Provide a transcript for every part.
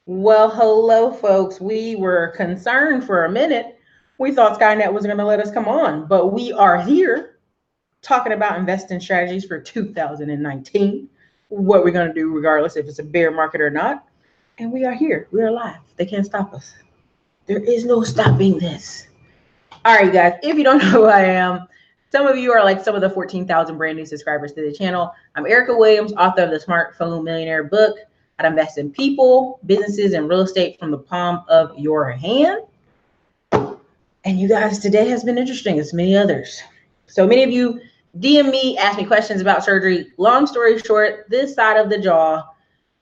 Well, hello, folks. We were concerned for a minute. We thought Skynet was going to let us come on, but we are here talking about investing strategies for 2019. What we're going to do, regardless if it's a bear market or not. And we are here. We are live. They can't stop us. There is no stopping this. All right, guys. If you don't know who I am, some of you are like some of the 14,000 brand new subscribers to the channel. I'm Ericka Williams, author of the Smartphone Millionaire book, How to Invest in People, Businesses, and Real Estate from the Palm of Your Hand. And you guys, today has been interesting as many others. So many of you DM me, ask me questions about surgery. Long story short, this side of the jaw,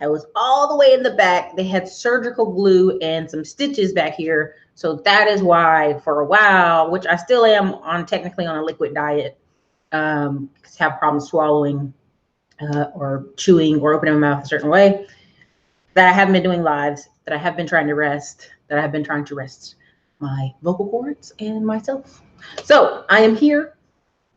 I was all the way in the back. They had surgical glue and some stitches back here. So that is why for a while, which I still am on technically on a liquid diet, have problems swallowing or chewing or opening my mouth a certain way, that I haven't been doing lives, that I have been trying to rest, that I have been trying to rest my vocal cords and myself. So I am here.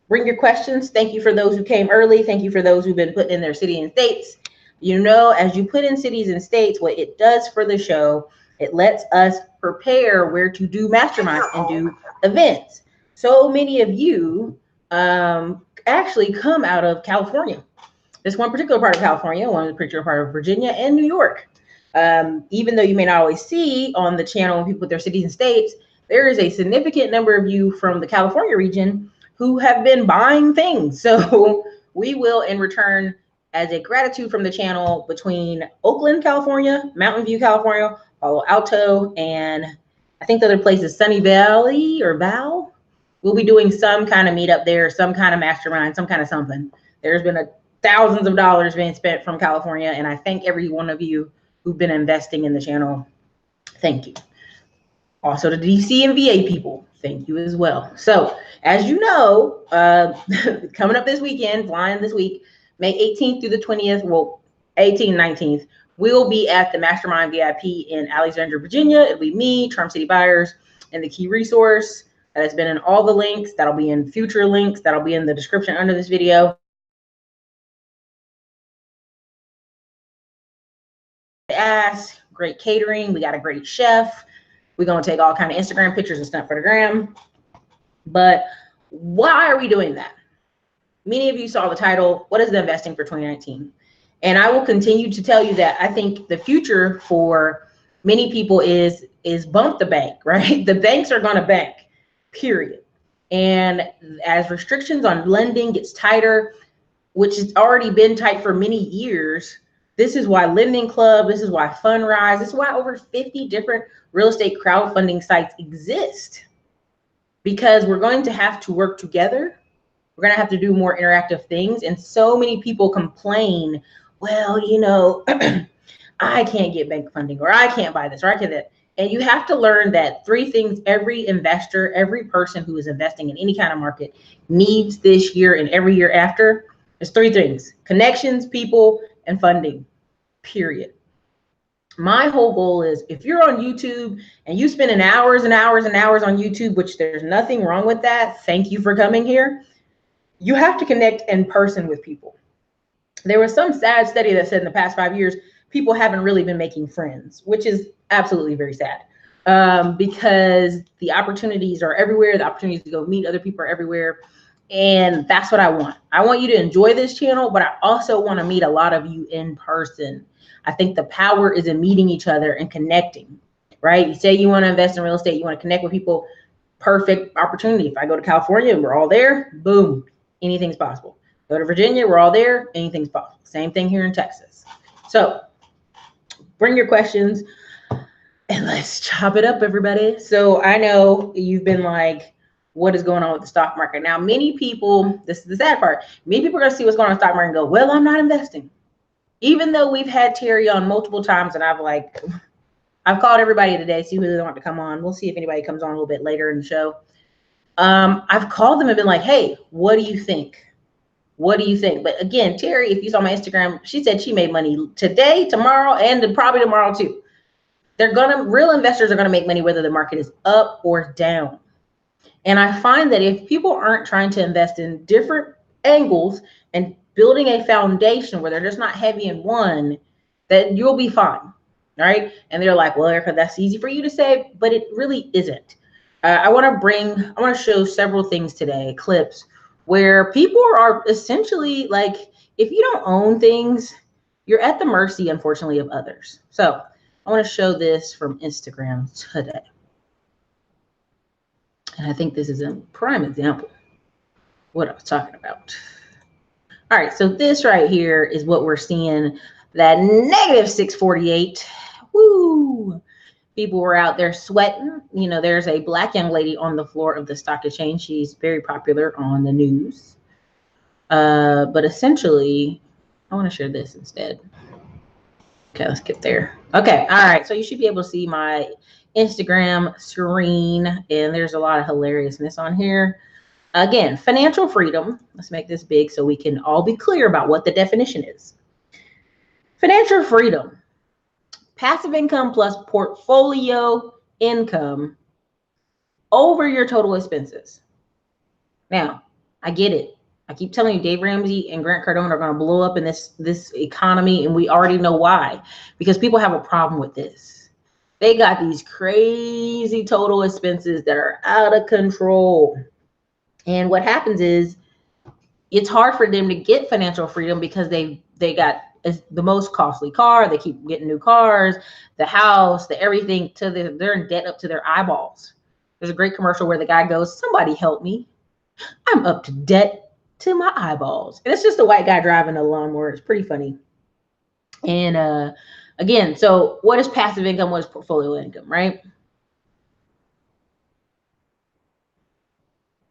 Bring your questions. Thank you for those who came early. Thank you for those who've been putting in their city and states. You know, as you put in cities and states, what it does for the show, it lets us prepare where to do masterminds and do events. So many of you actually come out of California. This one particular part of California, one particular part of Virginia and New York. Even though you may not always see on the channel when people put their cities and states, there is a significant number of you from the California region who have been buying things. So we will, in return, as a gratitude from the channel, between Oakland, California, Mountain View, California, Palo Alto, and I think the other place is Sunny Valley or Val. We'll be doing some kind of meetup there, some kind of mastermind, some kind of something. There's been thousands of dollars being spent from California, and I thank every one of you who've been investing in the channel. Thank you. Also, the DC and VA people, thank you as well. So, as you know, coming up this weekend, flying this week, May 18th through the 20th, well, 18th, 19th, we'll be at the Mastermind VIP in Alexandria, Virginia. It'll be me, Charm City Buyers, and the key resource that has been in all the links. That'll be in future links. That'll be in the description under this video. Ask, great catering. We got a great chef. We're going to take all kind of Instagram pictures and stuff for the gram. But why are we doing that? Many of you saw the title, what is the investing for 2019? And I will continue to tell you that I think the future for many people is bump the bank, right? The banks are going to bank, period. And as restrictions on lending gets tighter, which has already been tight for many years, this is why Lending Club, this is why Fundrise, this is why over 50 different real estate crowdfunding sites exist. Because we're going to have to work together. We're going to have to do more interactive things. And so many people complain, well, you know, I can't get bank funding, or I can't buy this, or I can't that. And you have to learn that three things every investor, every person who is investing in any kind of market needs this year and every year after. There's three things: connections, people, and funding, period. My whole goal is, if you're on YouTube and you spending hours and hours and hours on YouTube, which there's nothing wrong with that, thank you for coming here, you have to connect in person with people. There was some sad study that said in the past 5 years, people haven't really been making friends, which is absolutely very sad, because the opportunities are everywhere. The opportunities to go meet other people are everywhere. And that's what I want. I want you to enjoy this channel, but I also want to meet a lot of you in person. I think the power is in meeting each other and connecting, right? You say you want to invest in real estate, you want to connect with people, perfect opportunity. If I go to California, we're all there, boom, anything's possible. Go to Virginia, we're all there, anything's possible. Same thing here in Texas. So bring your questions and let's chop it up, everybody. So I know you've been like, what is going on with the stock market? Now, many people, this is the sad part, many people are going to see what's going on in the stock market and go, well, I'm not investing. Even though we've had Terry on multiple times, and I've called everybody today, see who they want to come on. We'll see if anybody comes on a little bit later in the show. I've called them and been like, hey, what do you think? What do you think? But again, Terry, if you saw my Instagram, she said she made money today, tomorrow, and probably tomorrow too. Real investors are going to make money whether the market is up or down. And I find that if people aren't trying to invest in different angles and building a foundation where they're just not heavy in one, that you'll be fine. right? And they're like, well, Ericka, that's easy for you to say, but it really isn't. I want to show several things today, clips where people are essentially like, if you don't own things, you're at the mercy, unfortunately, of others. So I want to show this from Instagram today. And I think this is a prime example of what I was talking about. All right, so this right here is what we're seeing, that negative 648. Woo! People were out there sweating. You know, there's a black young lady on the floor of the stock exchange. She's very popular on the news. But essentially, I want to share this instead. Okay, let's get there. Okay, all right. So you should be able to see my Instagram screen, and there's a lot of hilariousness on here. Again, financial freedom. Let's make this big so we can all be clear about what the definition is. Financial freedom. Passive income plus portfolio income over your total expenses. Now, I get it. I keep telling you, Dave Ramsey and Grant Cardone are going to blow up in this economy, and we already know why. Because people have a problem with this. They got these crazy total expenses that are out of control. And what happens is it's hard for them to get financial freedom because they got the most costly car. They keep getting new cars, the house, the everything, they're in debt up to their eyeballs. There's a great commercial where the guy goes, somebody help me. I'm up to debt to my eyeballs. And it's just a white guy driving a lawnmower. It's pretty funny. And again, so what is passive income? What is portfolio income, right?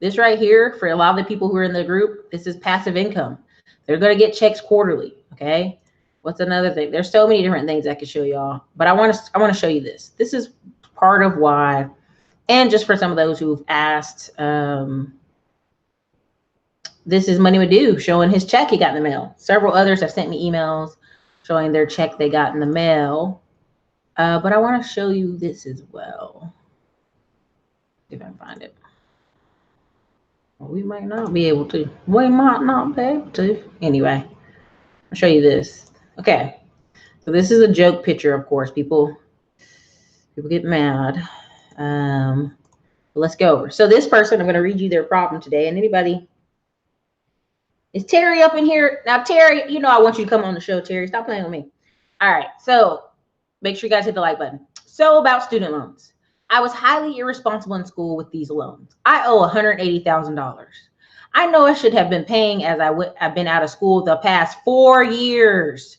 This right here, for a lot of the people who are in the group, this is passive income. They're going to get checks quarterly, okay? What's another thing? There's so many different things I could show y'all, but I want to show you this. This is part of why, and just for some of those who've asked, this is Money With Do showing his check he got in the mail. Several others have sent me emails showing their check they got in the mail, but I want to show you this as well. If I can find it. We might not be able to. We might not be able to. Anyway, I'll show you this. Okay. So this is a joke picture, of course. People get mad. Let's go over. So this person, I'm going to read you their problem today. And anybody, is Terry up in here? Now, Terry, you know I want you to come on the show, Terry. Stop playing with me. All right. So make sure you guys hit the like button. So about student loans. I was highly irresponsible in school with these loans. I owe $180,000. I know I should have been paying as I've been out of school the past 4 years.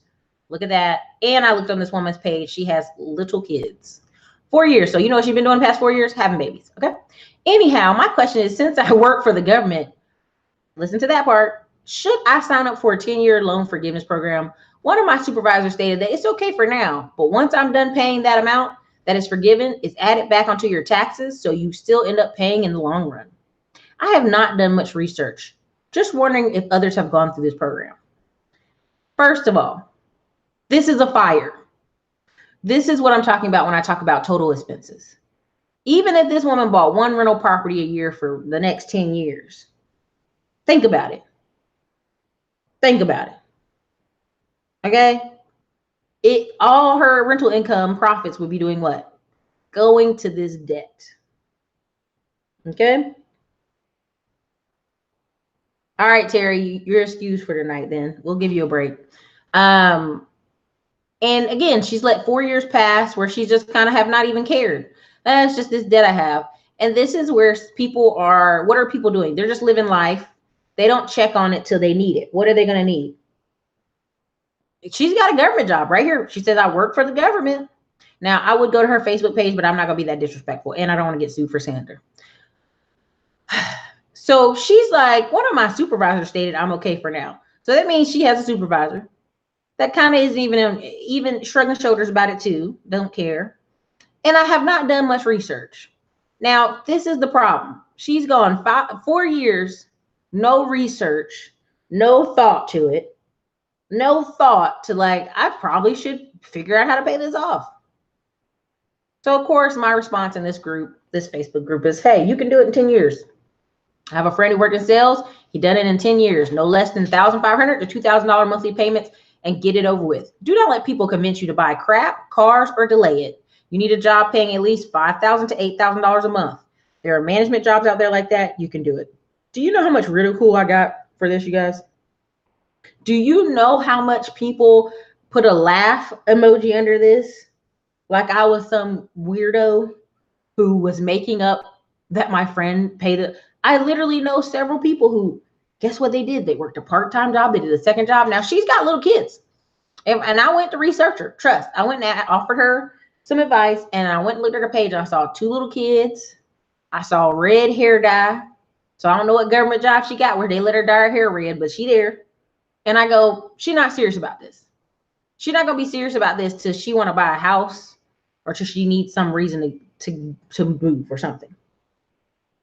Look at that. And I looked on this woman's page. She has little kids. 4 years. So you know what she's been doing the past 4 years? Having babies. Okay. Anyhow, my question is, since I work for the government, listen to that part. Should I sign up for a 10-year loan forgiveness program? One of my supervisors stated that it's okay for now, but once I'm done paying that amount that is forgiven, it's added back onto your taxes, so you still end up paying in the long run. I have not done much research. Just wondering if others have gone through this program. First of all, this is a fire. This is what I'm talking about when I talk about total expenses. Even if this woman bought one rental property a year for the next 10 years, think about it. Think about it. Okay? All her rental income profits would be doing what? Going to this debt. Okay? All right, Terry, you're excused for tonight then. We'll give you a break. And again, she's let 4 years pass where she just kind of have not even cared. That's just this debt I have. And this is where people are, what are people doing? They're just living life. They don't check on it till they need it. What are they going to need? She's got a government job right here. She says, I work for the government. Now, I would go to her Facebook page, but I'm not going to be that disrespectful. And I don't want to get sued for slander. So she's like, one of my supervisors stated I'm okay for now. So that means she has a supervisor that kind of isn't even shrugging shoulders about it too. Don't care. And I have not done much research. Now, this is the problem. She's gone 4 years, no research, no thought to it. No thought to like, I probably should figure out how to pay this off. So of course, my response in this group, this Facebook group is, hey, you can do it in 10 years. I have a friend who worked in sales. He done it in 10 years, no less than $1,500 to $2,000 monthly payments. and get it over with. Do not let people convince you to buy crap, cars, or delay it. You need a job paying at least $5,000 to $8,000 a month. There are management jobs out there like that. You can do it. Do you know how much ridicule I got for this, you guys? Do you know how much people put a laugh emoji under this? Like I was some weirdo who was making up that my friend paid it. I literally know several people who, guess what they did? They worked a part-time job. They did a second job. Now she's got little kids. And I went to research her. Trust. I went and offered her some advice, and I went and looked at her page. And I saw 2 little kids. I saw red hair dye. So I don't know what government job she got where they let her dye her hair red, but she there. And I go, she's not serious about this. She's not going to be serious about this till she want to buy a house or till she needs some reason to move or something.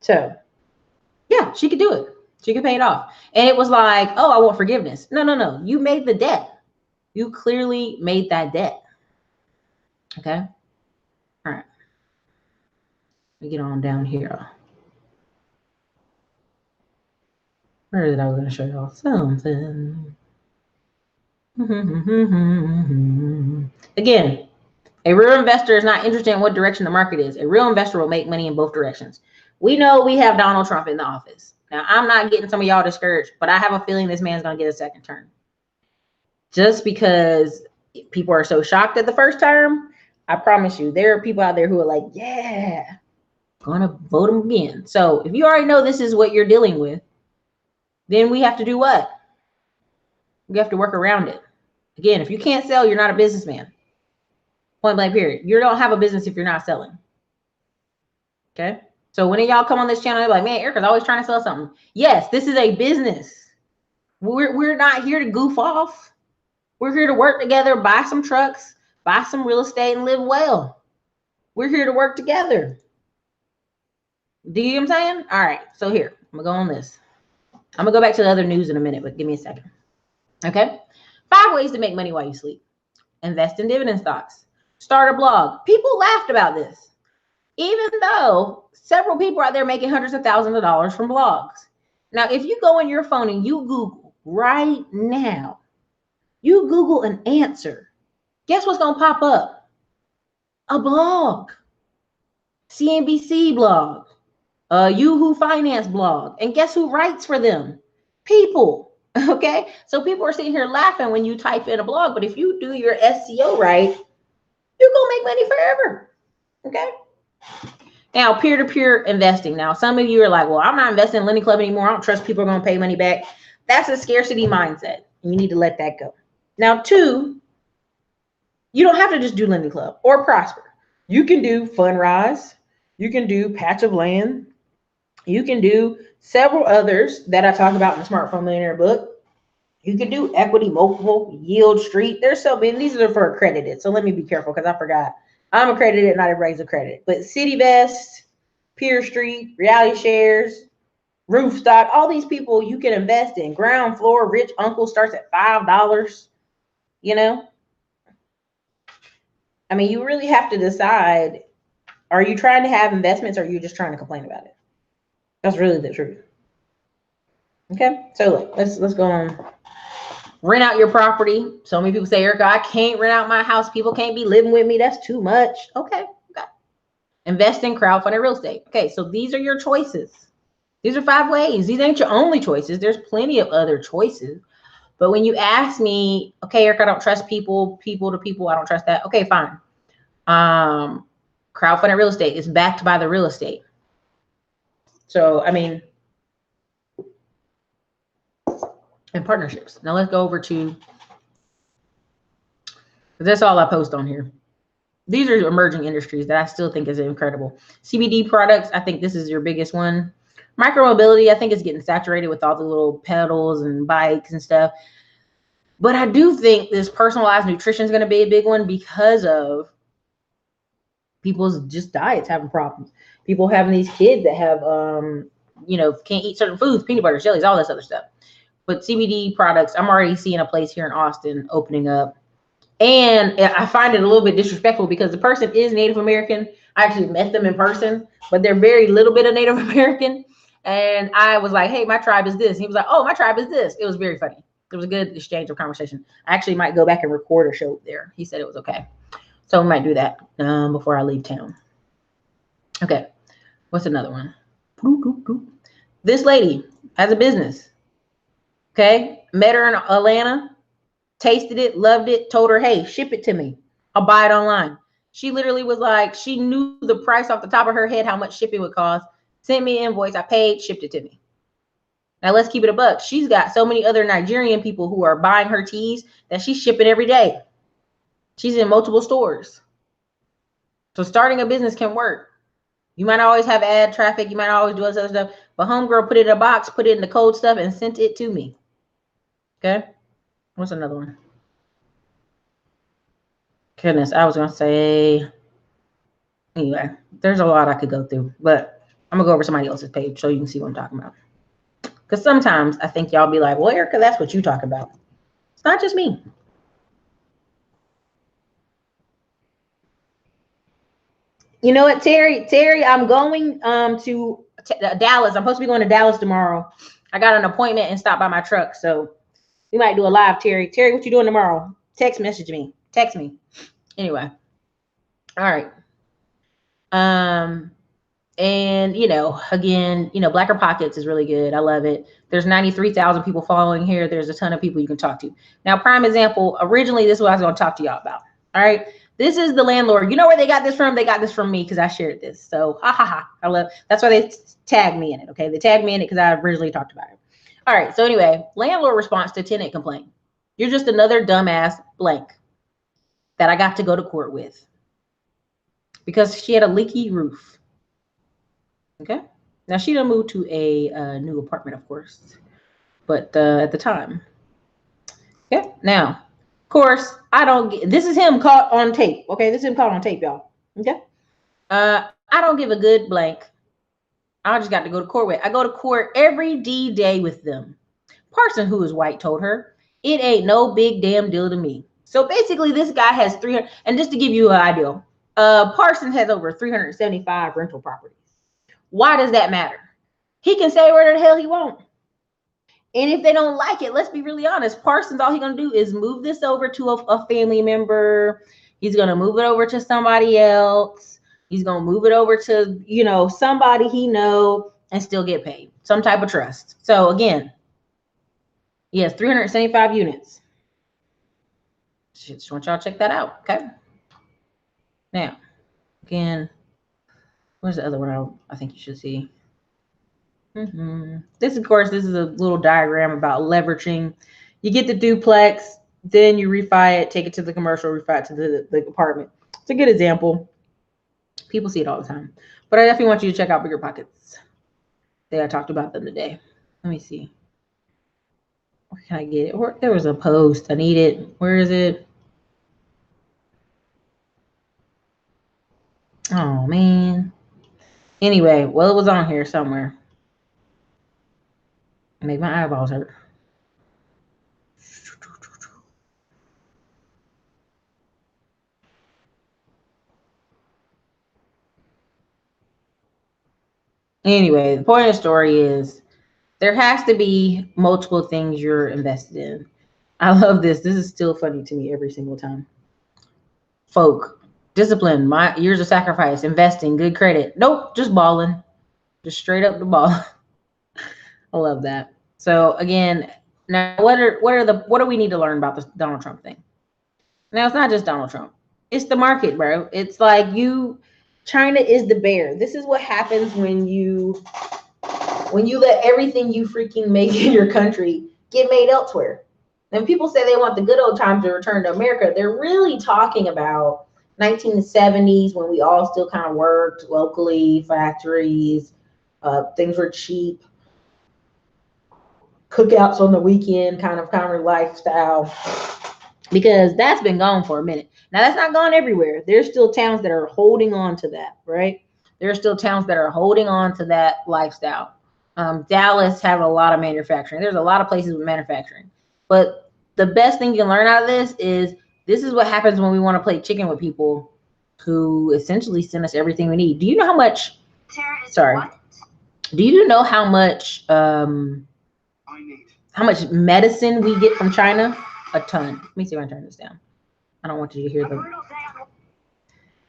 So yeah, she could do it. She could pay it off. And it was like, oh, I want forgiveness. No. You made the debt. You clearly made that debt. Okay. All right. Let me get on down here. Where is it? I was going to show y'all something. Again, a real investor is not interested in what direction the market is. A real investor will make money in both directions. We know we have Donald Trump in the office. Now, I'm not getting some of y'all discouraged, but I have a feeling this man's going to get a second term. Just because people are so shocked at the first term, I promise you, there are people out there who are like, yeah, gonna vote him again. So if you already know this is what you're dealing with, then we have to do what? We have to work around it. Again, if you can't sell, you're not a businessman. Point blank period. You don't have a business if you're not selling. Okay? So when y'all come on this channel, you're like, man, Ericka's always trying to sell something. Yes, this is a business. We're not here to goof off. We're here to work together, buy some trucks, buy some real estate, and live well. We're here to work together. Do you know what I'm saying? All right, so here, I'm going to go on this. I'm going to go back to the other news in a minute, but give me a second. Okay? 5 ways to make money while you sleep. Invest in dividend stocks. Start a blog. People laughed about this, even though several people out there making hundreds of thousands of dollars from blogs. Now, if you go on your phone and you Google right now, you Google an answer, guess what's going to pop up? A blog. CNBC blog. Yahoo Finance blog. And guess who writes for them? People. Okay? So people are sitting here laughing when you type in a blog, but if you do your SEO right, you're going to make money forever. Okay? Now, peer-to-peer investing. Now, some of you are like, well, I'm not investing in Lending Club anymore. I don't trust people are going to pay money back. That's a scarcity mindset. And you need to let that go. Now, 2, you don't have to just do Lending Club or Prosper. You can do Fundrise. You can do Patch of Land. You can do several others that I talk about in the Smartphone Millionaire book. You can do Equity Multiple, Yield Street. There's so many. These are for accredited. So let me be careful because I forgot. I'm accredited, not everybody's accredited. But CityVest, Peer Street, Reality Shares, Roofstock, all these people you can invest in. Ground Floor, Rich Uncle starts at $5. You know? I mean, you really have to decide, are you trying to have investments or are you just trying to complain about it? That's really the truth. Okay, so look, let's go on. Rent out your property. So many people say, Ericka, I can't rent out my house. People can't be living with me. That's too much. Okay. Invest in crowdfunded real estate. Okay, so these are your choices. These are 5 ways. These ain't your only choices. There's plenty of other choices. But when you ask me, okay, Ericka, I don't trust people to people, I don't trust that. Okay, fine. Crowdfunded real estate is backed by the real estate. So, I mean, and partnerships. Now let's go over to, that's all I post on here. These are emerging industries that I still think is incredible. CBD products, I think this is your biggest one. Micromobility, I think it's getting saturated with all the little pedals and bikes and stuff. But I do think this personalized nutrition is going to be a big one because of people's just diets having problems. People having these kids that have, you know, can't eat certain foods, peanut butter, jellies, all this other stuff. But CBD products, I'm already seeing a place here in Austin opening up. And I find it a little bit disrespectful because the person is Native American. I actually met them in person, but they're very little bit of Native American. And I was like, hey, my tribe is this. He was like, oh, my tribe is this. It was very funny. It was a good exchange of conversation. I actually might go back and record a show there. He said it was okay. So we might do that before I leave town. Okay. What's another one? This lady has a business. Okay. Met her in Atlanta. Tasted it, loved it, told her, hey, ship it to me. I'll buy it online. She literally was like, she knew the price off the top of her head, how much shipping would cost. Sent me an invoice. I paid, shipped it to me. Now let's keep it a buck. She's got so many other Nigerian people who are buying her teas that she's shipping every day. She's in multiple stores. So starting a business can work. You might always have ad traffic. You might always do other stuff. But homegirl put it in a box, put it in the code stuff, and sent it to me. Okay. What's another one? Goodness, I was going to say, anyway, there's a lot I could go through, but I'm going to go over somebody else's page so you can see what I'm talking about. Because sometimes I think y'all be like, well, Ericka, that's what you talk about. It's not just me. You know what, Terry, I'm going to Dallas. I'm supposed to be going to Dallas tomorrow. I got an appointment and stopped by my truck, so we might do a live, Terry. Terry, what you doing tomorrow? Text message me. Text me. Anyway. All right. And you know, again, you know, Blacker Pockets is really good. I love it. There's 93,000 people following here. There's a ton of people you can talk to. Now, prime example, originally this is what I was going to talk to y'all about. All right. This is the landlord. You know where they got this from? They got this from me because I shared this. So I love, that's why they tagged me in it. Okay. They tagged me in it because I originally talked about it. All right. So anyway, landlord response to tenant complaint. You're just another dumbass blank that I got to go to court with because she had a leaky roof. Okay. Now she done moved to a new apartment, of course, but at the time. Okay. Now, of course, I don't get, this is him caught on tape. Okay. This is him caught on tape, y'all. Okay. I don't give a good blank. I just got to go to court with. I go to court every day with them. Person who is white told her, it ain't no big damn deal to me. So basically, this guy has 300, and just to give you an idea, Parsons has over 375 rental properties. Why does that matter? He can say whatever the hell he wants. And if they don't like it, let's be really honest. Parsons, all he's going to do is move this over to a family member. He's going to move it over to somebody else. He's going to move it over to, you know, somebody he know and still get paid. Some type of trust. So again, yes, 375 units. Just want y'all to check that out. Okay. Now, again, where's the other one I think you should see? This, of course, this is a little diagram about leveraging. You get the duplex, then you refi it, take it to the commercial, refi it to the apartment. It's a good example. People see it all the time. But I definitely want you to check out Bigger Pockets. I talked about them today. Let me see. Where can I get it? There was a post. I need it. Where is it? Oh, man. Anyway, well, it was on here somewhere. Make my eyeballs hurt. Anyway, the point of the story is there has to be multiple things you're invested in. I love this. This is still funny to me every single time. Folk, discipline, my years of sacrifice, investing, good credit. Nope, just balling. Just straight up the ball. I love that. So again, now what do we need to learn about this Donald Trump thing? Now it's not just Donald Trump. It's the market, bro. It's like China is the bear. This is what happens when you let everything you freaking make in your country get made elsewhere. And people say they want the good old times to return to America. They're really talking about 1970s when we all still kind of worked locally, factories, things were cheap, cookouts on the weekend, kind of lifestyle, because that's been gone for a minute. Now that's not gone everywhere. There's still towns that are holding on to that, right? There are still towns that are holding on to that lifestyle. Dallas have a lot of manufacturing. There's a lot of places with manufacturing. But the best thing you can learn out of this is what happens when we want to play chicken with people who essentially send us everything we need. Do you know how much? Sorry. What? Do you know how much? How how much medicine we get from China? A ton. Let me see if I can turn this down. I don't want you to hear them.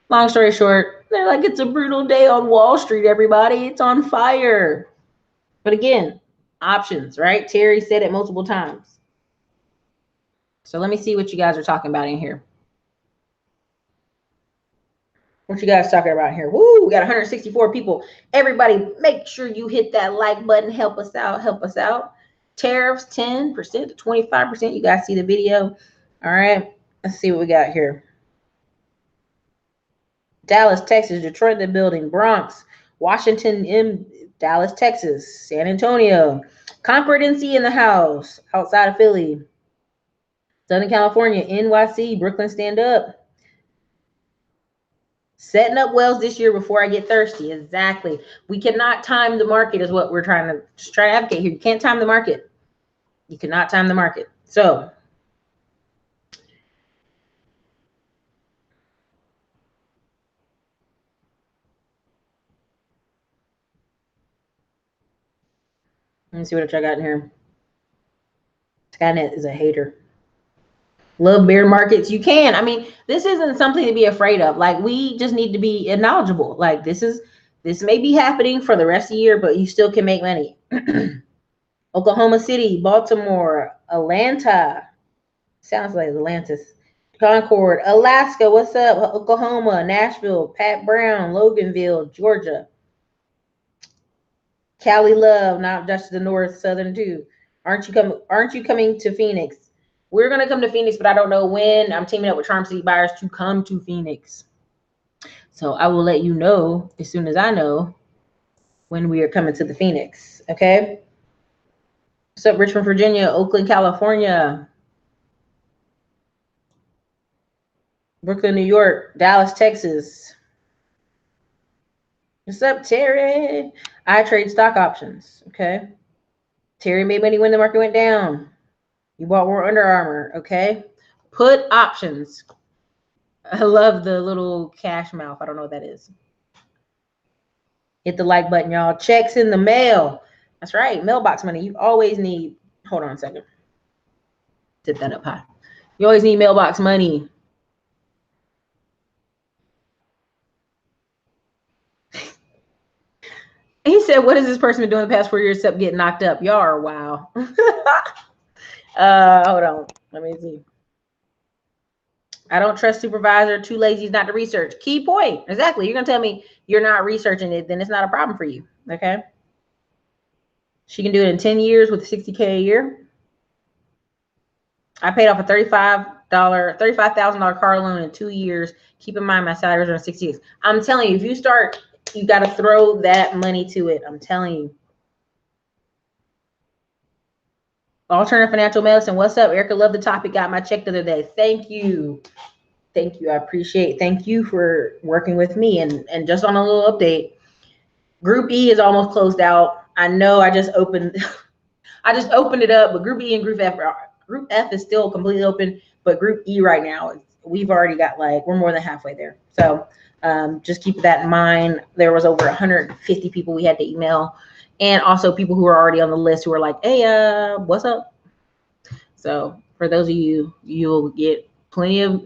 Long story short, they're like, it's a brutal day on Wall Street, everybody. It's on fire. But again, options, right? Terry said it multiple times. So let me see what you guys are talking about in here. What you guys talking about here? Woo, we got 164 people. Everybody, make sure you hit that like button. Help us out. Help us out. Tariffs 10% to 25%. You guys see the video. All right. Let's see what we got here. Dallas, Texas, Detroit, the building, Bronx, Washington, Dallas, Texas, San Antonio, Concord, NC in the house, outside of Philly, Southern California, NYC, Brooklyn, stand up. Setting up wells this year before I get thirsty. Exactly. We cannot time the market is what we're trying to advocate here. You can't time the market. You cannot time the market. So let me see what I got in here. Skynet is a hater. Love bear markets. You can. I mean, this isn't something to be afraid of. Like, we just need to be knowledgeable. Like, this may be happening for the rest of the year, but you still can make money. Oklahoma City, Baltimore, Atlanta. Sounds like Atlantis. Concord, Alaska. What's up? Oklahoma, Nashville, Pat Brown, Loganville, Georgia. Cali Love, not just the north, southern too. Aren't you coming to Phoenix? We're gonna come to Phoenix, but I don't know when. I'm teaming up with Charm City Buyers to come to Phoenix. So I will let you know as soon as I know when we are coming to the Phoenix. Okay. What's up, Richmond, Virginia, Oakland, California, Brooklyn, New York, Dallas, Texas. What's up, Terry? I trade stock options. Okay. Terry made money when the market went down. You bought more Under Armour. Okay. Put options. I love the little cash mouth. I don't know what that is. Hit the like button, y'all. Checks in the mail. That's right. Mailbox money. You always need. Hold on a second. Set that up high. You always need mailbox money. He said, what has this person been doing the past 4 years except getting knocked up? Y'all are wow. Hold on. Let me see. I don't trust supervisor. Too lazy not to research. Key point. Exactly. You're going to tell me you're not researching it, then it's not a problem for you. Okay. She can do it in 10 years with $60K a year. I paid off a $35,000 car loan in 2 years. Keep in mind my salary is around 66. I'm telling you, if you start, you got to throw that money to it. I'm telling you. Alternative financial medicine. What's up, Ericka? Love the topic. Got my check the other day. Thank you. Thank you. I appreciate. Thank you for working with me. And just on a little update, Group E is almost closed out. I know I just opened it up, but Group E and Group F is still completely open, but Group E right now, we've already got we're more than halfway there. So just keep that in mind. There was over 150 people we had to email, and also people who are already on the list who are like, hey, what's up? So for those of you, you'll get plenty of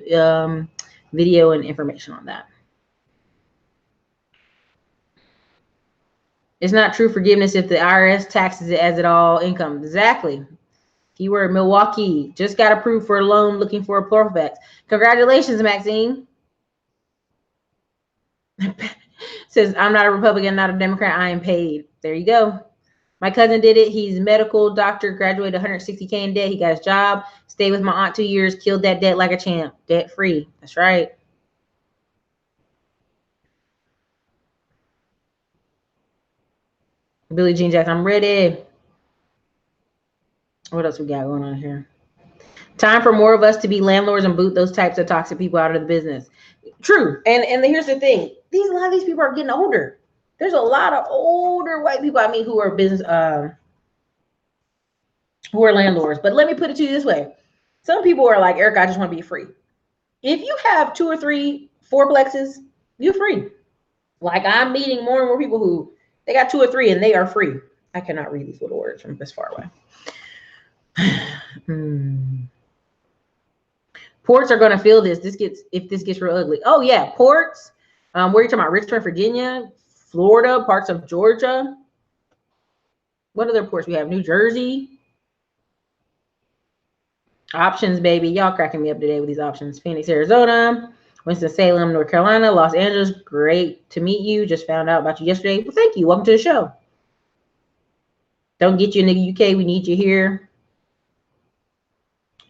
video and information on that. It's not true forgiveness if the IRS taxes it as it all income. Exactly. Keyword Milwaukee. Just got approved for a loan looking for a Pluralfax. Congratulations, Maxine. Says, I'm not a Republican, not a Democrat. I am paid. There you go. My cousin did it. He's medical doctor, graduated 160K in debt. He got his job, stayed with my aunt 2 years, killed that debt like a champ. Debt free. That's right. Billie Jean Jackson, I'm ready. What else we got going on here? Time for more of us to be landlords and boot those types of toxic people out of the business. True. And here's the thing. A lot of these people are getting older. There's a lot of older white people, who are business, who are landlords. But let me put it to you this way. Some people are like, Ericka, I just want to be free. If you have 2 or 3 fourplexes, you're free. Like, I'm meeting more and more people who they got 2 or 3 and they are free. I cannot read these little words from this far away. Ports are going to feel this. If this gets real ugly. Oh yeah, ports. Where are you talking about? Richmond, Virginia, Florida, parts of Georgia. What other ports we have? New Jersey. Options, baby. Y'all cracking me up today with these options. Phoenix, Arizona, Winston-Salem, North Carolina, Los Angeles. Great to meet you. Just found out about you yesterday. Well, thank you. Welcome to the show. Don't get you in the UK. We need you here.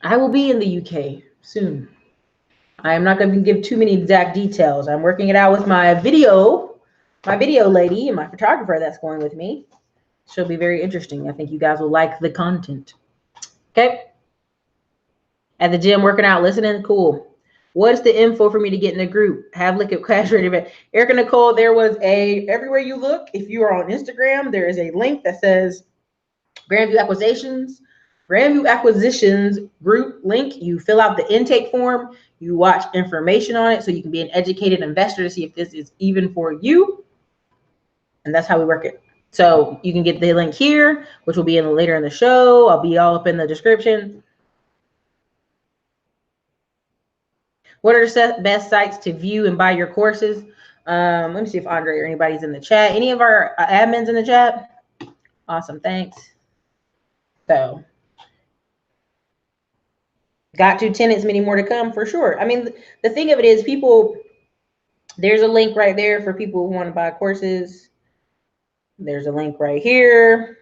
I will be in the UK soon. I am not going to give too many exact details. I'm working it out with my video lady and my photographer that's going with me. She'll be very interesting. I think you guys will like the content. Okay. At the gym, working out, listening, cool. What's the info for me to get in the group? Have liquid cash ready. Ericka Nicole, there was everywhere you look, if you are on Instagram, there is a link that says Grandview Acquisitions group link. You fill out the intake form, you watch information on it so you can be an educated investor to see if this is even for you. And that's how we work it. So you can get the link here, which will be later in the show. I'll be all up in the description. What are the best sites to view and buy your courses? Let me see if Andre or anybody's in the chat. Any of our admins in the chat? Awesome, thanks. So, got 2 tenants, many more to come for sure. I mean, the thing of it is, people, there's a link right there for people who want to buy courses. There's a link right here.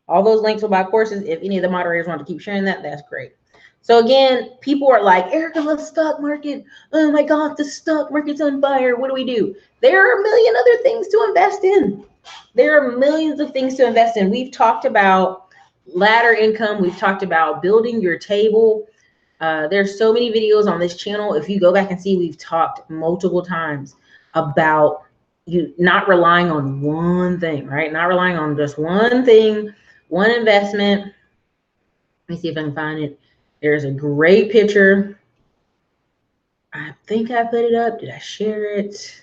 All those links will buy courses. If any of the moderators want to keep sharing that, that's great. So again, people are like, Ericka, the stock market. Oh my God, the stock market's on fire. What do we do? There are a million other things to invest in. There are millions of things to invest in. We've talked about ladder income. We've talked about building your table. There's so many videos on this channel. If you go back and see, we've talked multiple times about you not relying on one thing, right? Not relying on just one thing, one investment. Let me see if I can find it. There's a great picture. I think I put it up. Did I share it?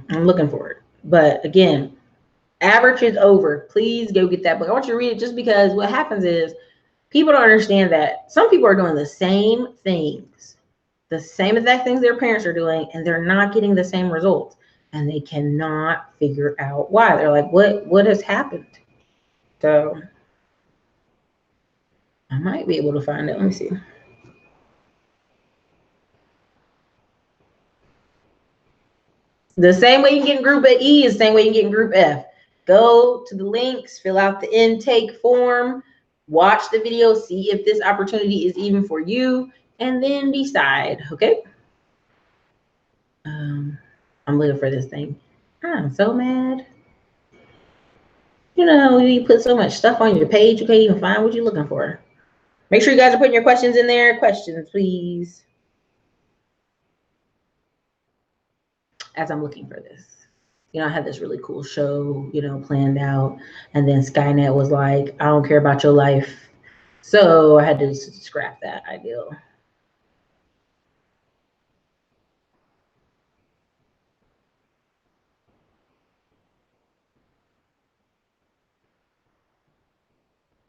I'm looking for it. But again, average is over. Please go get that book. I want you to read it just because what happens is people don't understand that some people are doing the same things, the same exact things their parents are doing, and they're not getting the same results. And they cannot figure out why. They're like, what has happened? So I might be able to find it. Let me see. The same way you can get in group E is the same way you can get in group F. Go to the links, fill out the intake form, watch the video, see if this opportunity is even for you, and then decide, okay? I'm looking for this thing. I'm so mad. You know, you put so much stuff on your page, you can't even find what you're looking for. Make sure you guys are putting your questions in there. Questions, please. As I'm looking for this. You know, I had this really cool show, you know, planned out. And then Skynet was like, I don't care about your life. So I had to scrap that idea.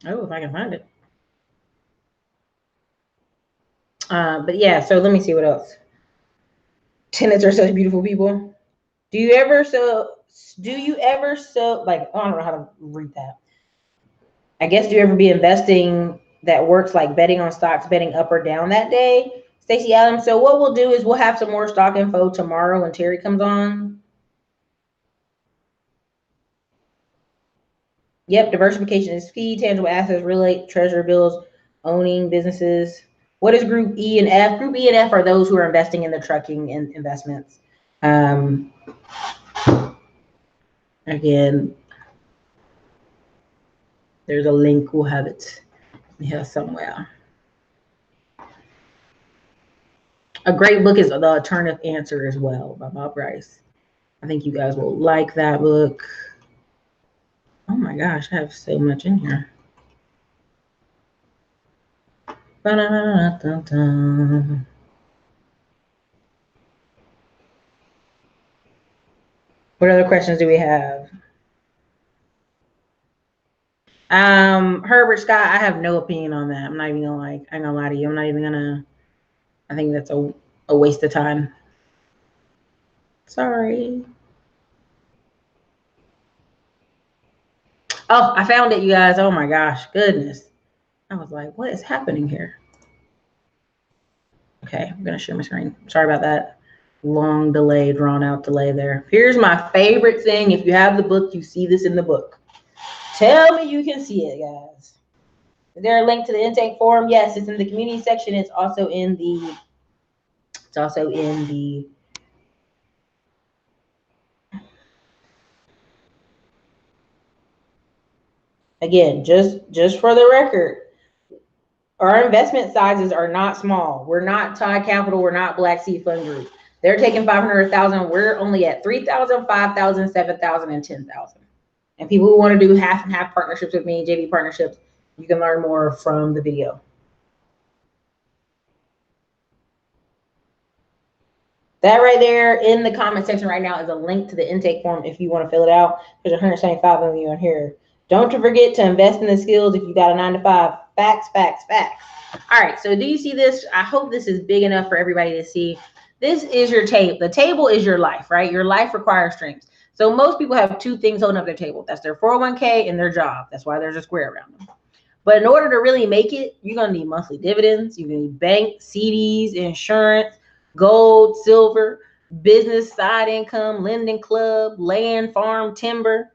Oh, if I can find it. But yeah, so let me see what else. Tenants are such beautiful people. Do you ever sell, like, I don't know how to read that. I guess, do you ever be investing that works like betting on stocks, betting up or down that day? Stacey Adams. So what we'll do is we'll have some more stock info tomorrow when Terry comes on. Yep, diversification is key. Tangible assets, real estate, treasury bills, owning businesses. What is Group E and F? Group E and F are those who are investing in the trucking and investments. Again, there's a link. We'll have it here somewhere. A great book is The Alternative Answer as well by Bob Rice. I think you guys will like that book. Oh my gosh, I have so much in here. What other questions do we have? Herbert Scott, I have no opinion on that. I'm not even gonna I ain't gonna lie to you. I'm not even gonna, I think that's a waste of time. Sorry. Oh, I found it, you guys. Oh my gosh, goodness. I was like, what is happening here? Okay, I'm gonna share my screen. Sorry about that. Long delay, drawn out delay there. Here's my favorite thing. If you have the book, you see this in the book. Tell me you can see it, guys. Is there a link to the intake form? Yes, it's in the community section. It's also in the again, just for the record, our investment sizes are not small. We're not Tide Capital. We're not Black Sea Fund Group. They're taking 500,000. We're only at 3,000, 5,000, 7,000, and 10,000. And people who want to do half and half partnerships with me, JV partnerships, you can learn more from the video. That right there in the comment section right now is a link to the intake form if you want to fill it out. There's 175 of you on here. Don't forget to invest in the skills if you got a 9-to-5. Facts, facts, facts. All right, so do you see this? I hope this is big enough for everybody to see. This is your table. The table is your life, right? Your life requires streams. So most people have two things holding up their table. That's their 401k and their job. That's why there's a square around them. But in order to really make it, you're going to need monthly dividends. You're going to need bank, CDs, insurance, gold, silver, business side income, lending club, land, farm, timber,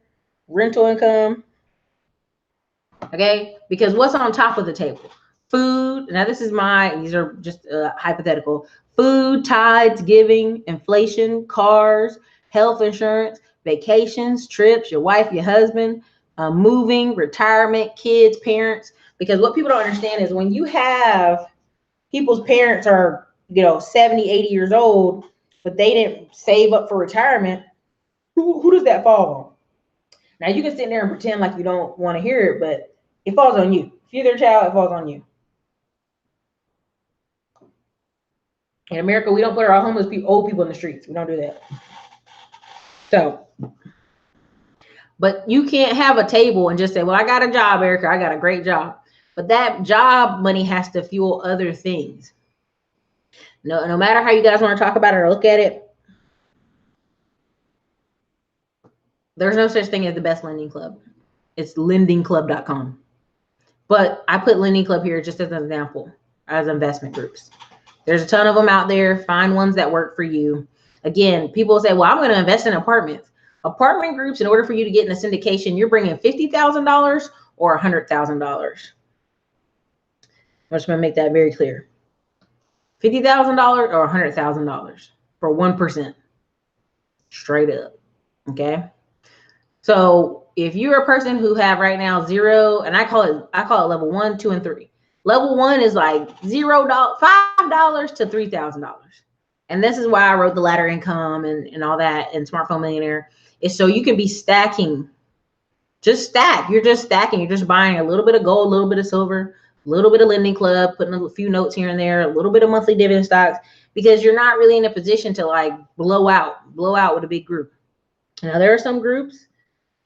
rental income. Okay, because what's on top of the table? Food. Now these are just hypothetical. Food, tides, giving, inflation, cars, health insurance, vacations, trips, your wife, your husband, moving, retirement, kids, parents. Because what people don't understand is when you have people's parents are 70, 80 years old, but they didn't save up for retirement, who does that fall on? Now you can sit there and pretend like you don't want to hear it, but it falls on you. If you're their child, it falls on you. In America, we don't put our homeless people, old people in the streets. We don't do that. So, but you can't have a table and just say, well, I got a job, Ericka. I got a great job. But that job money has to fuel other things. No matter how you guys want to talk about it or look at it, there's no such thing as the best lending club. It's lendingclub.com. But I put Lending Club here just as an example, as investment groups. There's a ton of them out there. Find ones that work for you. Again, people say, well, I'm going to invest in apartments. Apartment groups, in order for you to get in a syndication, you're bringing $50,000 or $100,000. I'm just going to make that very clear. $50,000 or $100,000 for 1%. Straight up. Okay. So if you're a person who have right now zero, and I call it level 1, 2, and 3. Level 1 is like $0, $5 to $3,000. And this is why I wrote the ladder income and all that and Smartphone Millionaire, is so you can be stacking. Just stack. You're just stacking. You're just buying a little bit of gold, a little bit of silver, a little bit of Lending Club, putting a few notes here and there, a little bit of monthly dividend stocks, because you're not really in a position to like blow out with a big group. Now there are some groups.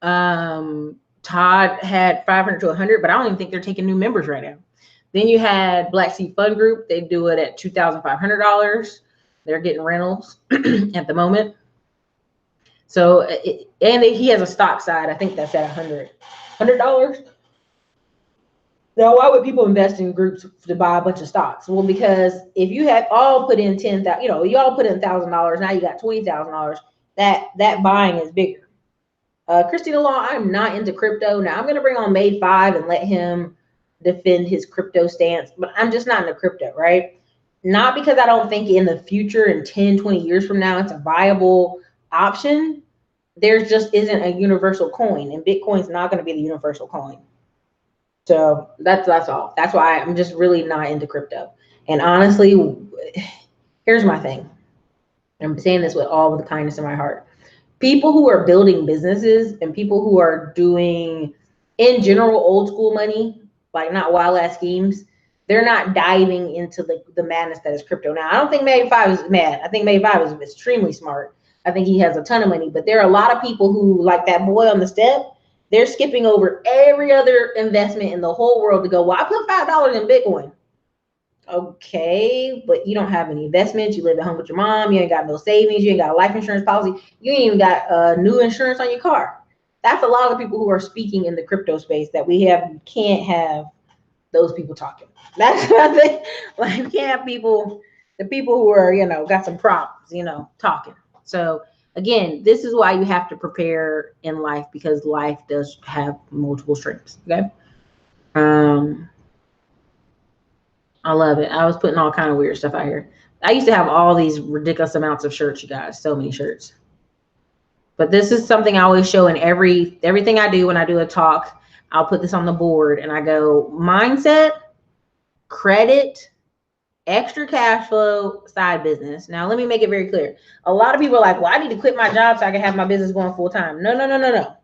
Todd had 500 to 100, but I don't even think they're taking new members right now. Then you had Black Sea Fund Group. They do it at $2,500. They're getting rentals at the moment. So, he has a stock side. I think that's at $100. Now, why would people invest in groups to buy a bunch of stocks? Well, because if you had all put in $10,000, you all put in $1,000. Now you got $20,000. That buying is bigger. Christina Law, I'm not into crypto. Now I'm going to bring on Made 5 and let him defend his crypto stance, but I'm just not into crypto, right? Not because I don't think in the future, in 10, 20 years from now, it's a viable option. There just isn't a universal coin, and Bitcoin's not going to be the universal coin. So that's all. That's why I'm just really not into crypto. And honestly, here's my thing. I'm saying this with all of the kindness in my heart. People who are building businesses and people who are doing, in general, old school money, like not wild ass schemes, they're not diving into the madness that is crypto. Now, I don't think Made 5 is mad. I think Made 5 is extremely smart. I think he has a ton of money, but there are a lot of people who, like that boy on the step, they're skipping over every other investment in the whole world to go, well, I put $5 in Bitcoin. Okay, but you don't have any investments. You live at home with your mom. You ain't got no savings. You ain't got a life insurance policy. You ain't even got new insurance on your car. That's a lot of people who are speaking in the crypto space that we have. You can't have those people talking. That's what I think. Like, you can't have people, the people who are, you know, got some problems, you know, talking. So again, this is why you have to prepare in life, because life does have multiple streams. Okay. I love it. I was putting all kind of weird stuff out here. I used to have all these ridiculous amounts of shirts, you guys. So many shirts. But this is something I always show in everything I do. When I do a talk, I'll put this on the board and I go mindset, credit, extra cash flow, side business. Now, let me make it very clear. A lot of people are like, well, I need to quit my job so I can have my business going full time. No, no, no, no, no.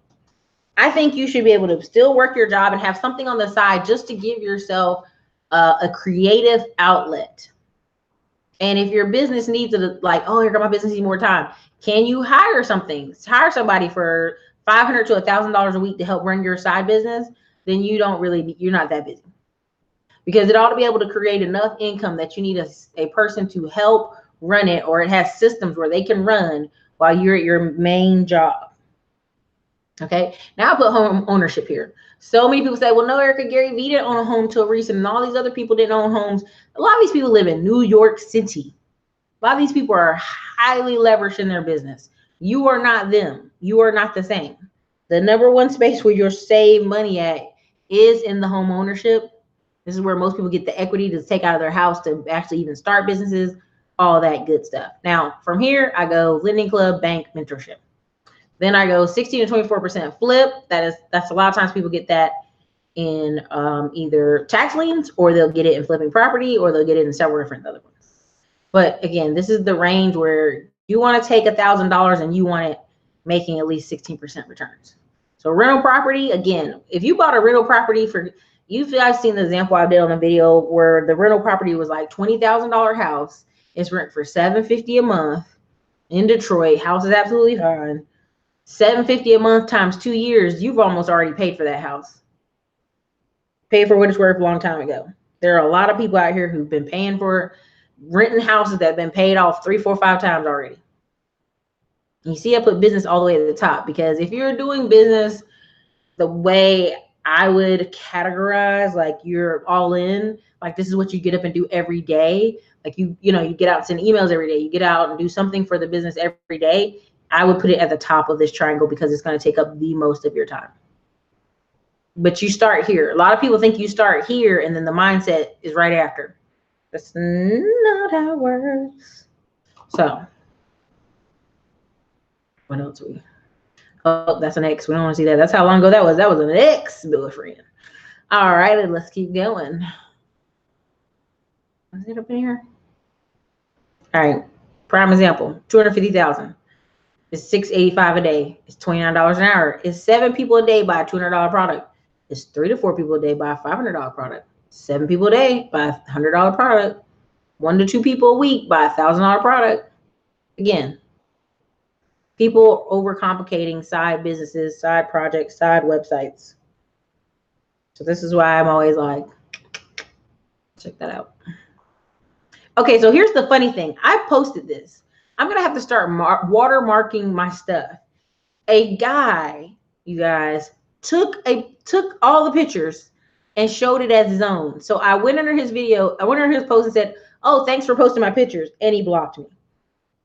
I think you should be able to still work your job and have something on the side just to give yourself a creative outlet. And if your business needs it, like, oh, here got my business needs more time, can you hire something? Hire somebody for $500 to $1,000 a week to help run your side business? Then you don't really, you're not that busy, because it ought to be able to create enough income that you need a person to help run it, or it has systems where they can run while you're at your main job. Okay, now I put home ownership here. So many people say, well, no, Ericka, Gary Vee didn't own a home till recent, and all these other people didn't own homes. A lot of these people live in New York City. A lot of these people are highly leveraged in their business. You are not them. You are not the same. The number one space where you'll save money at is in the home ownership. This is where most people get the equity to take out of their house to actually even start businesses, all that good stuff. Now, from here, I go lending club, bank, mentorship. Then I go 16 to 24% flip. That's a lot of times people get that in either tax liens, or they'll get it in flipping property, or they'll get it in several different other ones. But again, this is the range where you want to take $1,000 and you want it making at least 16% returns. So rental property, again, if you bought a rental property for, you guys seen the example I did on the video where the rental property was like $20,000 house. It's rent for $750 a month in Detroit. House is absolutely fine. $750 a month times 2 years, you've almost already paid for that house. Paid for what it's worth a long time ago. There are a lot of people out here who've been paying for renting houses that have been paid off 3, 4, 5 times already. You see, I put business all the way to the top, because if you're doing business the way I would categorize, like you're all in, like this is what you get up and do every day. Like you know, you get out and send emails every day. You get out and do something for the business every day. I would put it at the top of this triangle, because it's going to take up the most of your time. But you start here. A lot of people think you start here and then the mindset is right after. That's not how it works. So what else are we? Oh, that's an ex. We don't want to see that. That's how long ago that was. That was an ex-boyfriend. All right, let's keep going. Is it up in here? All right. Prime example, 250,000. It's $685 a day. It's $29 an hour. It's 7 people a day buy a $200 product. It's 3 to 4 people a day buy a $500 product. 7 people a day buy a $100 product. 1 to 2 people a week buy a $1,000 product. Again, people overcomplicating side businesses, side projects, side websites. So this is why I'm always like, check that out. Okay, so here's the funny thing. I posted this. I'm going to have to start watermarking my stuff. A guy, you guys, took all the pictures and showed it as his own. So I went under his video, I went under his post and said, oh, thanks for posting my pictures. And he blocked me.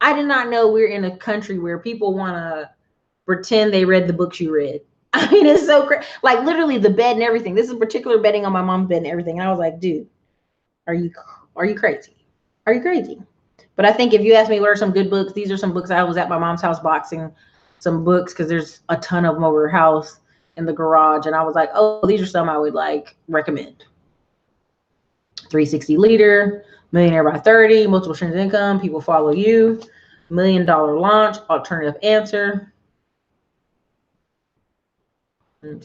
I did not know we're in a country where people want to pretend they read the books you read. I mean, it's so crazy. Like literally the bed and everything. This is particular bedding on my mom's bed and everything. And I was like, dude, are you crazy? Are you crazy? But I think if you ask me what are some good books, these are some books. I was at my mom's house boxing some books because there's a ton of them over her house in the garage. And I was like, oh, these are some I would like recommend. 360 Leader, Millionaire by 30, Multiple Streams of Income, People Follow You, $1 Million Launch, Alternative Answer. Oh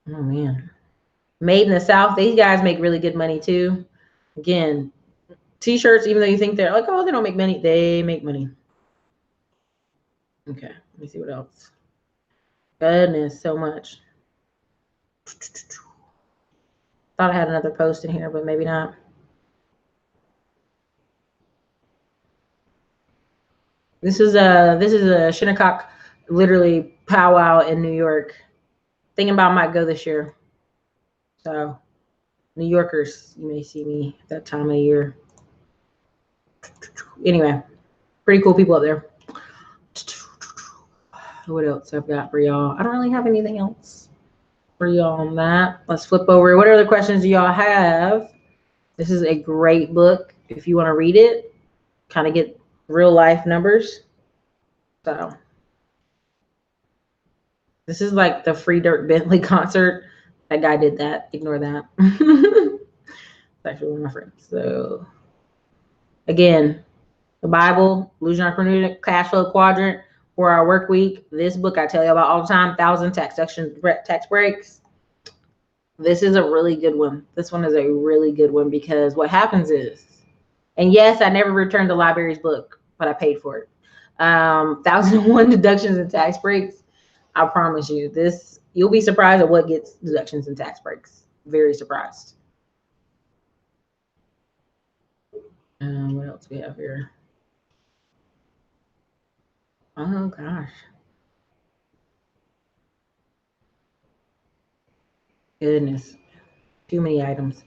man. Made in the South. These guys make really good money too. Again, T-shirts, even though you think they're like, oh, they don't make money, they make money. Okay, let me see what else. Goodness, so much. Thought I had another post in here, but maybe not. This is a Shinnecock literally powwow in New York. Thinking about might go this year. So New Yorkers, you may see me at that time of year. Anyway, pretty cool people up there. What else I've got for y'all? I don't really have anything else for y'all on that. Let's flip over. What other questions do y'all have? This is a great book if you want to read it, kind of get real life numbers. So this is like the Free Dirt Bentley concert. That guy did that. Ignore that. It's actually one of my friends. So again, the Bible, Illusion of Hermeneutic, Cash Flow Quadrant, 4-Hour Work Week. This book I tell you about all the time, 1,000 tax breaks. This is a really good one. This one is a really good one because what happens is, and yes, I never returned the library's book, but I paid for it. 1,001 deductions and tax breaks. I promise you, this, you'll be surprised at what gets deductions and tax breaks. Very surprised. What else we have here? Oh gosh. Goodness. Too many items.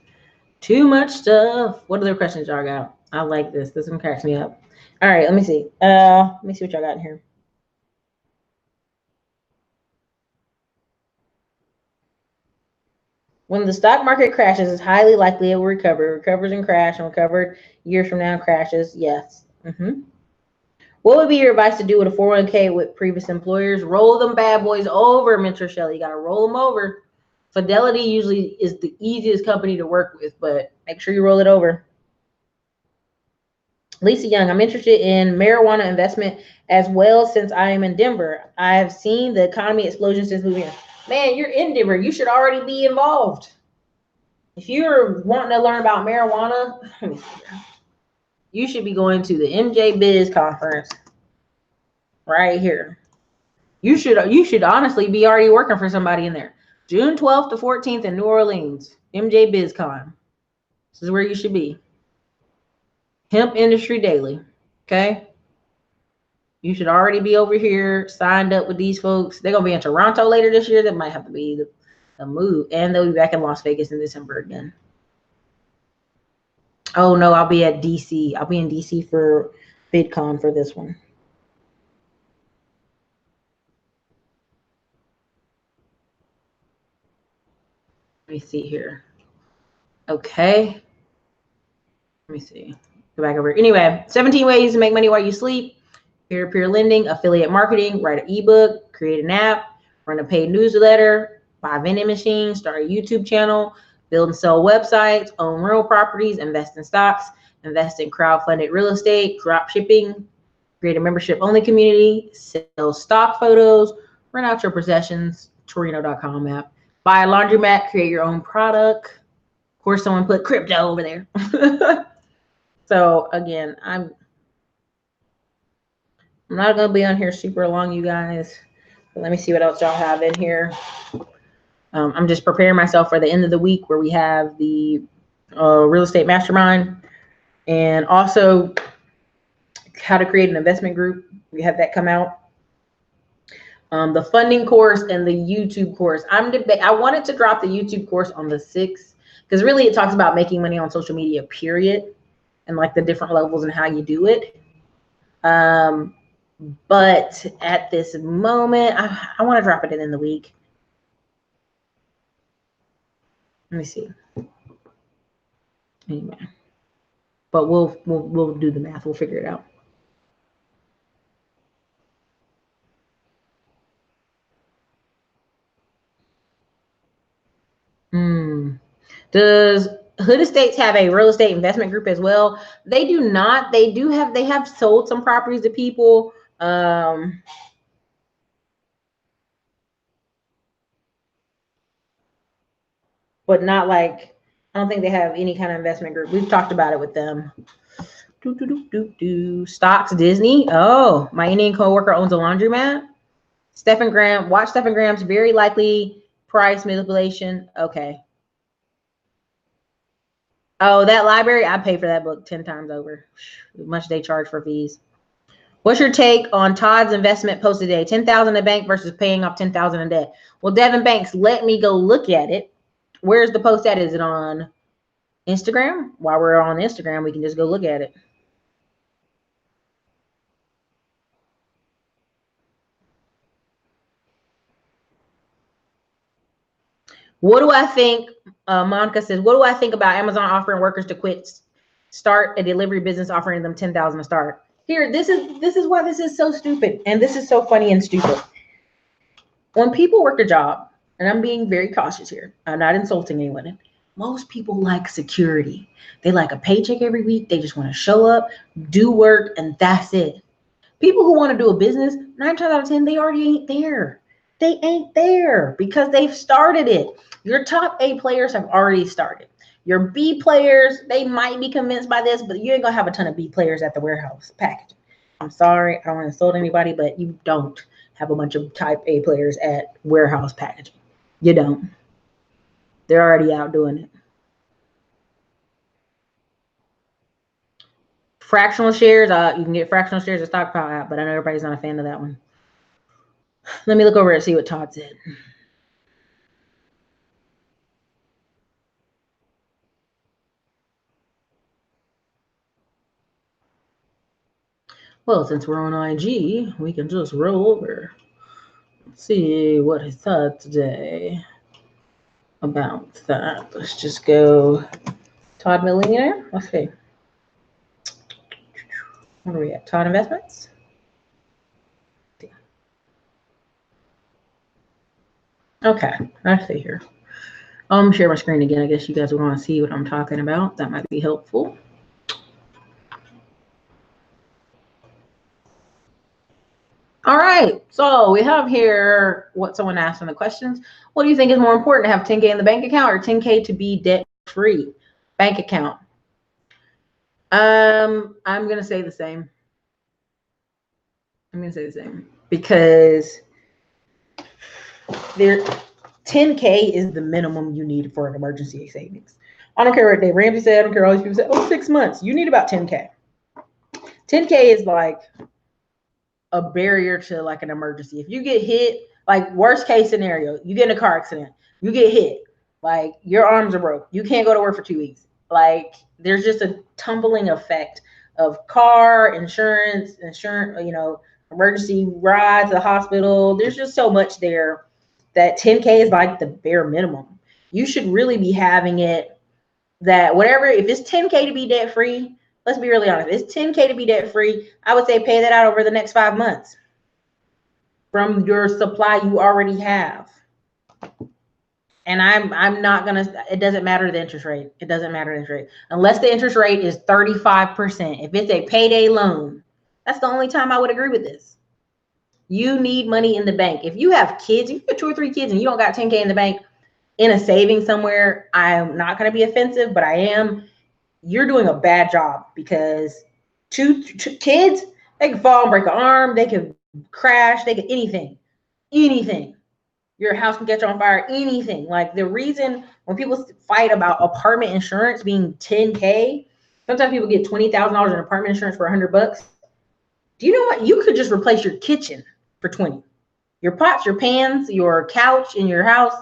Too much stuff. What other questions y'all got? I like this. This one cracks me up. All right, let me see. Let me see what y'all got in here. When the stock market crashes, it's highly likely it will recover. It recovers and crash and recovered years from now crashes. Yes. What would be your advice to do with a 401k with previous employers? Roll them bad boys over, Mentor Shelley. You got to roll them over. Fidelity usually is the easiest company to work with, but make sure you roll it over. Lisa Young, I'm interested in marijuana investment as well since I am in Denver. I have seen the economy explosion since moving here. Man, you're in Denver. You should already be involved. If you're wanting to learn about marijuana, let me see here. You should be going to the MJ Biz conference right here. You should honestly be already working for somebody in there. June 12th to 14th in New Orleans, MJ BizCon. This is where you should be. Hemp Industry Daily. Okay. You should already be over here signed up with these folks. They're going to be in Toronto later this year. That might have to be the move. And they'll be back in Las Vegas in December again. Oh, no, I'll be at DC. I'll be in DC for VidCon for this one. Let me see here. Okay. Let me see. Go back over. Anyway, 17 ways to make money while you sleep. Peer-to-peer lending, affiliate marketing, write an ebook, create an app, run a paid newsletter, buy vending machines, start a YouTube channel, build and sell websites, own real properties, invest in stocks, invest in crowdfunded real estate, drop shipping, create a membership-only community, sell stock photos, rent out your possessions, Torino.com app, buy a laundromat, create your own product. Of course, someone put crypto over there. So again, I'm not going to be on here super long, you guys. But let me see what else y'all have in here. I'm just preparing myself for the end of the week where we have the real estate mastermind and also how to create an investment group. We have that come out. The funding course and the YouTube course. I wanted to drop the YouTube course on the 6th because really it talks about making money on social media, period, and like the different levels and how you do it. But at this moment, I want to drop it in the week. Let me see. Anyway, but we'll do the math. We'll figure it out. Does Hood Estates have a real estate investment group as well? They do not. They have sold some properties to people. But not like, I don't think they have any kind of investment group. We've talked about it with them. Stocks, Disney. Oh, my Indian coworker owns a laundromat. Stephen Graham. Watch Stephen Graham's very likely price manipulation. Okay. Oh, that library, I pay for that book 10 times over. How much they charge for fees. What's your take on Todd's investment post today? 10,000 in bank versus paying off 10,000 in debt. Well, Devin Banks, let me go look at it. Where's the post at? Is it on Instagram? While we're on Instagram, we can just go look at it. What do I think? Monica says, what do I think about Amazon offering workers to quit, start a delivery business, offering them 10,000 to start? Here, this is why this is so stupid, and this is so funny and stupid. When people work a job, and I'm being very cautious here, I'm not insulting anyone. Most people like security. They like a paycheck every week. They just want to show up, do work, and that's it. People who want to do a business, 9 times out of 10, they already ain't there. They ain't there because they've started it. Your top A players have already started. Your B players, they might be convinced by this, but you ain't gonna have a ton of B players at the warehouse packaging. I'm sorry, I don't want to insult anybody, but you don't have a bunch of type A players at warehouse packaging. You don't. They're already out doing it. Fractional shares, you can get fractional shares of Stockpile app, but I know everybody's not a fan of that one. Let me look over and see what Todd said. Well, since we're on IG, we can just roll over. Let's see what he thought today about that. Let's just go Todd Millionaire. Let's see. What are we at? Todd Investments? Okay, I see here. I'm gonna share my screen again. I guess you guys would want to see what I'm talking about. That might be helpful. All right, so we have here what someone asked in the questions. What do you think is more important, to have 10K in the bank account or 10K to be debt-free? Bank account. I'm gonna say the same. I'm gonna say the same because there 10K is the minimum you need for an emergency savings. I don't care what Dave Ramsey said. I don't care all these people say, oh, 6 months. You need about 10K. 10K is like a barrier to like an emergency. If you get hit, like worst case scenario, you get in a car accident, you get hit, like your arms are broke, you can't go to work for 2 weeks. Like there's just a tumbling effect of car insurance, emergency ride to the hospital. There's just so much there that 10K is like the bare minimum. You should really be having it that whatever, if it's 10K to be debt free, let's be really honest, it's 10K to be debt free. I would say pay that out over the next 5 months from your supply you already have. And I'm not gonna, it doesn't matter the interest rate. It doesn't matter the interest rate. Unless the interest rate is 35%. If it's a payday loan, that's the only time I would agree with this. You need money in the bank. If you have kids, if you have 2 or 3 kids and you don't got 10K in the bank in a saving somewhere, I'm not gonna be offensive, but I am. You're doing a bad job because two kids, they can fall and break an arm, they can crash, they can anything. Your house can catch on fire, anything. Like the reason when people fight about apartment insurance being 10K, sometimes people get $20,000 in apartment insurance for $100. Do you know what? You could just replace your kitchen for 20. Your pots, your pans, your couch in your house,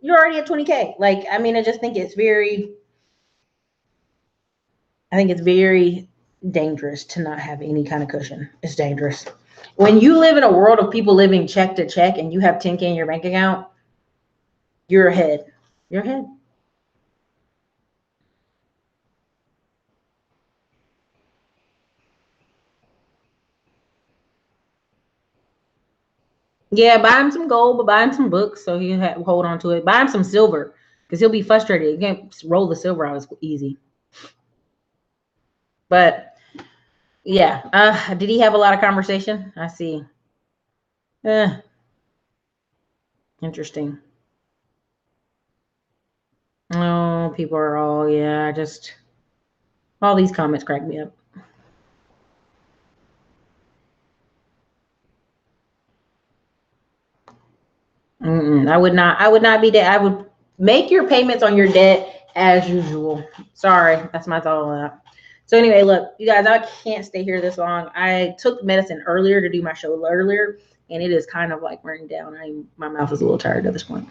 you're already at 20K. Like, I mean, I think it's very dangerous to not have any kind of cushion. It's dangerous. When you live in a world of people living check to check and you have 10K in your bank account, you're ahead. You're ahead. Yeah, buy him some gold, but buy him some books so he'll hold on to it. Buy him some silver because he'll be frustrated. You can't roll the silver out as easy. But yeah, did he have a lot of conversation? I see. Interesting. Oh, people are all, yeah, just all these comments crack me up. I would not be debt. I would make your payments on your debt as usual. Sorry, that's my thought on that. So anyway, look, you guys, I can't stay here this long. I took medicine earlier to do my show earlier, and it is kind of like wearing down. My mouth is a little tired at this point.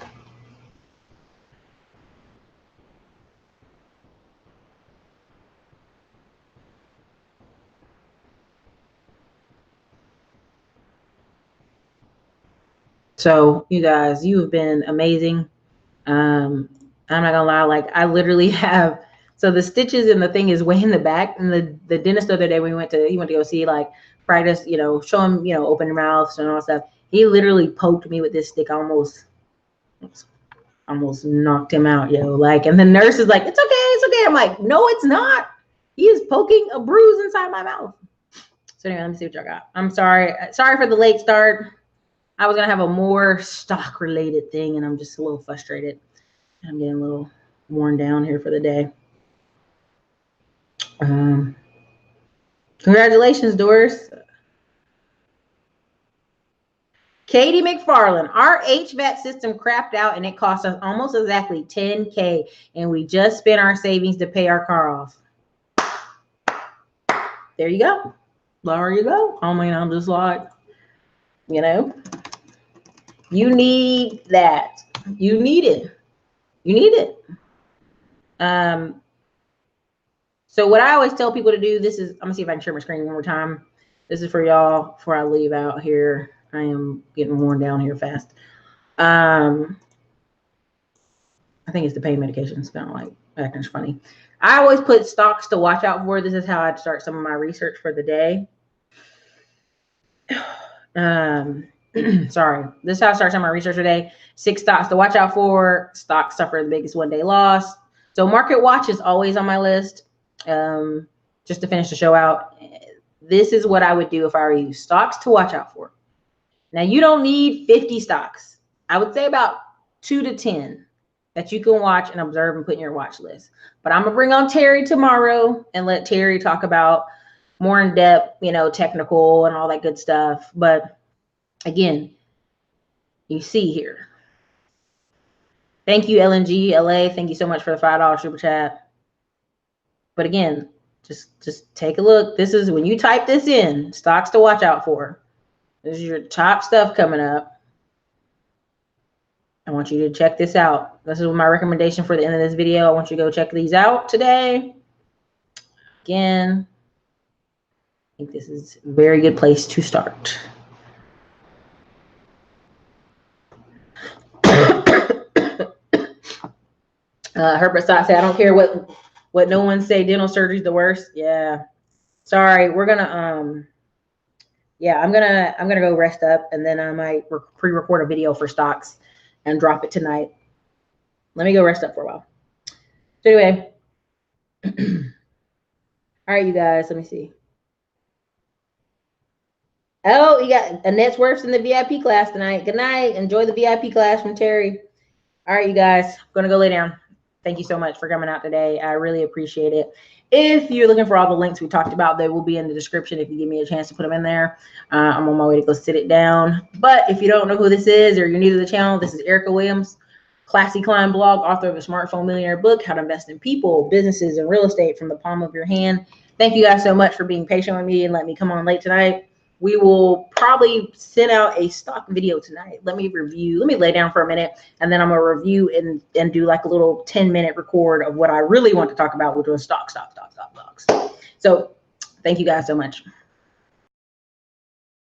So you guys, you have been amazing. I'm not gonna lie, like I literally have, so the stitches and the thing is way in the back. And the dentist the other day he went to go see, like, practice, show him, open your mouths and all that stuff. He literally poked me with this stick, almost knocked him out, like, and the nurse is like, it's okay. I'm like, no, it's not. He is poking a bruise inside my mouth. So anyway, let me see what y'all got. I'm sorry for the late start. I was gonna have a more stock related thing, and I'm just a little frustrated. I'm getting a little worn down here for the day. Congratulations, Doris. Katie McFarland, our HVAC system crapped out and it cost us almost exactly $10K, and we just spent our savings to pay our car off. There you go. There you go. I mean, I'm just like, you need that. You need it. You need it. So what I always tell people to do, this is, I'm gonna see if I can share my screen one more time. This is for y'all before I leave out here. I am getting worn down here fast. I think it's the pain medication. It's kind of like acting funny. I always put stocks to watch out for. This is how I'd start some of my research for the day. Sorry. This is how I start some of my research today. 6 stocks to watch out for. Stocks suffer the biggest one-day loss. So market watch is always on my list. Just to finish the show out, this is what I would do if I were you. Stocks to watch out for. Now, you don't need 50 stocks. I would say about 2 to 10 that you can watch and observe and put in your watch list. But I'm going to bring on Terry tomorrow and let Terry talk about more in depth, technical and all that good stuff. But again, you see here. Thank you, LNG LA. Thank you so much for the $5 super chat. But again, just take a look. This is when you type this in, stocks to watch out for. This is your top stuff coming up. I want you to check this out. This is my recommendation for the end of this video. I want you to go check these out today. Again, I think this is a very good place to start. Herbert Stott said, I don't care what no one say, dental surgery is the worst. Yeah. Sorry, we're gonna yeah, I'm gonna go rest up, and then I might pre-record a video for stocks and drop it tonight. Let me go rest up for a while. So anyway, all right, you guys, let me see. Oh, you got Annette's Worth's in the VIP class tonight. Good night. Enjoy the VIP class from Terry. All right, you guys, I'm gonna go lay down. Thank you so much for coming out today. I really appreciate it. If you're looking for all the links we talked about, they will be in the description if you give me a chance to put them in there. I'm on my way to go sit it down. But if you don't know who this is, or you're new to the channel, this is Ericka Williams, Classy Climb blog, author of the Smartphone Millionaire book, How to Invest in People, Businesses, and Real Estate from the Palm of Your Hand. Thank you guys so much for being patient with me and let me come on late tonight. We will probably send out a stock video tonight. Let me lay down for a minute, and then I'm going to review and do like a little 10-minute record of what I really want to talk about, which was stocks. So thank you guys so much.